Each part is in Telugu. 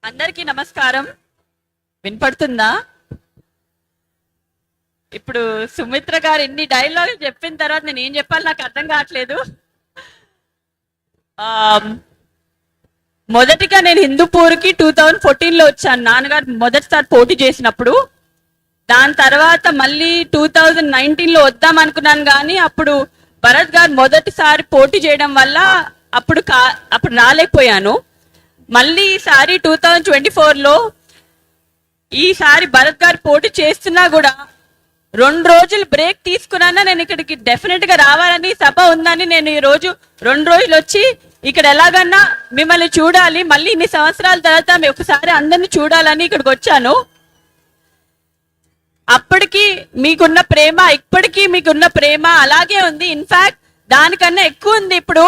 అందరికీ నమస్కారం. వినపడుతుందా? ఇప్పుడు సుమిత్ర గారు ఎన్ని డైలాగ్ చెప్పిన తర్వాత నేను ఏం చెప్పాలి నాకు అర్థం కావట్లేదు. మొదటిగా నేను హిందూపూర్కి 2014లో వచ్చాను. నాన్నగారు మొదటిసారి పోటీ చేసినప్పుడు. దాని తర్వాత మళ్ళీ 2019లో వద్దాం అనుకున్నాను, కానీ అప్పుడు భరత్ గారు మొదటిసారి పోటీ చేయడం వల్ల అప్పుడు రాలేకపోయాను. మళ్ళీ ఈసారి 2024లో ఈసారి భరత్ గారు పోటీ చేస్తున్నా కూడా 2 రోజులు బ్రేక్ తీసుకున్నా నేను ఇక్కడికి డెఫినెట్ గా రావాలని, సభ ఉందని నేను ఈ రోజు 2 రోజులు వచ్చి ఇక్కడ ఎలాగన్నా మిమ్మల్ని చూడాలి, మళ్ళీ ఇన్ని సంవత్సరాల తర్వాత ఒకసారి అందరిని చూడాలని ఇక్కడికి వచ్చాను. అప్పటికి మీకున్న ప్రేమ, ఇప్పటికీ మీకున్న ప్రేమ అలాగే ఉంది. ఇన్ఫాక్ట్ దానికన్నా ఎక్కువ ఉంది ఇప్పుడు.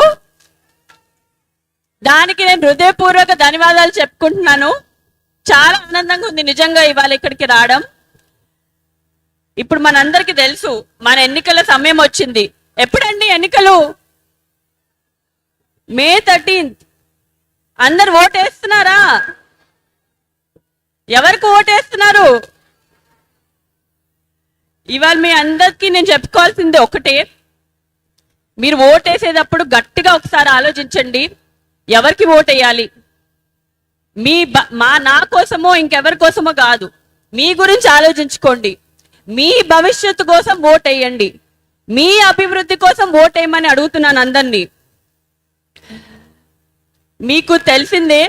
దానికి నేను హృదయపూర్వక ధన్యవాదాలు చెప్పుకుంటున్నాను. చాలా ఆనందంగా ఉంది నిజంగా ఇవాళ ఇక్కడికి రావడం. ఇప్పుడు మనందరికి తెలుసు మన ఎన్నికల సమయం వచ్చింది. ఎప్పుడండి ఎన్నికలు? మే 13. అందరు ఓటేస్తున్నారా? ఎవరికి ఓటేస్తున్నారు? ఇవాళ మీ అందరికి నేను చెప్పుకోవాల్సింది ఒకటే, మీరు ఓటేసేటప్పుడు గట్టిగా ఒకసారి ఆలోచించండి, ఎవరికి ఓటేయాలి. నా కోసమో ఇంకెవరి కోసమో కాదు, మీ గురించి ఆలోచించుకోండి. మీ భవిష్యత్తు కోసం ఓటేయండి, మీ అభివృద్ధి కోసం ఓటేయమని అడుగుతున్నాను అందరినీ. మీకు తెలిసిందే,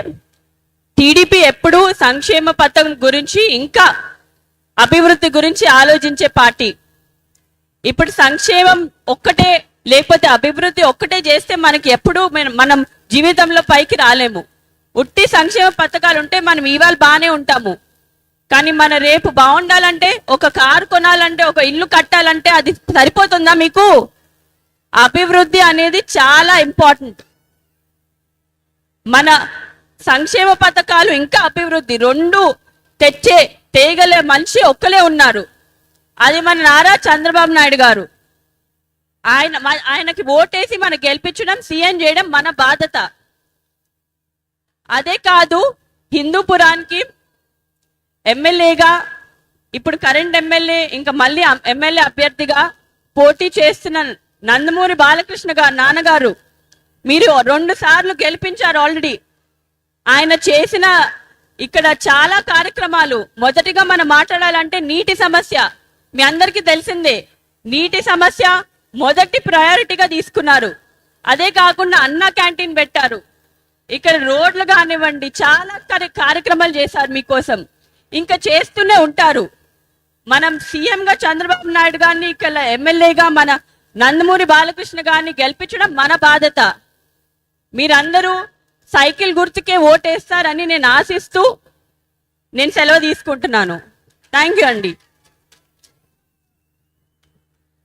టీడీపీ ఎప్పుడూ సంక్షేమ పథకం గురించి ఇంకా అభివృద్ధి గురించి ఆలోచించే పార్టీ. ఇప్పుడు సంక్షేమం ఒక్కటే లేకపోతే అభివృద్ధి ఒక్కటే చేస్తే మనకి ఎప్పుడు మనం జీవితంలో పైకి రాలేము. ఉట్టి సంక్షేమ పథకాలు ఉంటే మనం ఇవాళ బాగానే ఉంటాము, కానీ మన రేపు బాగుండాలంటే, ఒక కారు కొనాలంటే, ఒక ఇల్లు కట్టాలంటే అది సరిపోతుందా మీకు? అభివృద్ధి అనేది చాలా ఇంపార్టెంట్. మన సంక్షేమ పథకాలు ఇంకా అభివృద్ధి రెండు తేగలే మనిషి ఒక్కలే ఉన్నారు, అది మన నారా చంద్రబాబు నాయుడు గారు. ఆయనకి ఓటేసి మనం గెలిపించడం, సీఎం చేయడం మన బాధ్యత. అదే కాదు, హిందూపురానికి ఎమ్మెల్యేగా, ఇప్పుడు కరెంట్ ఎమ్మెల్యే, ఇంకా మళ్ళీ ఎమ్మెల్యే అభ్యర్థిగా పోటీ చేస్తున్న నందమూరి బాలకృష్ణ గారు నాన్నగారు, మీరు 2 సార్లు గెలిపించారు ఆల్రెడీ. ఆయన చేసిన ఇక్కడ చాలా కార్యక్రమాలు. మొదటిగా మనం మాట్లాడాలంటే నీటి సమస్య. మీ అందరికీ తెలిసిందే, నీటి సమస్య మొదటి ప్రయారిటీగా తీసుకున్నారు. అదే కాకుండా అన్న క్యాంటీన్ పెట్టారు. ఇక్కడ రోడ్లు కానివ్వండి, చాలా కార్యక్రమాలు చేశారు మీకోసం, ఇంకా చేస్తూనే ఉంటారు. మనం సీఎంగా చంద్రబాబు నాయుడు గారిని, ఇక్కడ ఎమ్మెల్యేగా మన నందమూరి బాలకృష్ణ గారిని గెలిపించడం మన బాధ్యత. మీరందరూ సైకిల్ గుర్తుకే ఓటేస్తారని నేను ఆశిస్తూ నేను సెలవు తీసుకుంటున్నాను. థ్యాంక్ యూ అండి.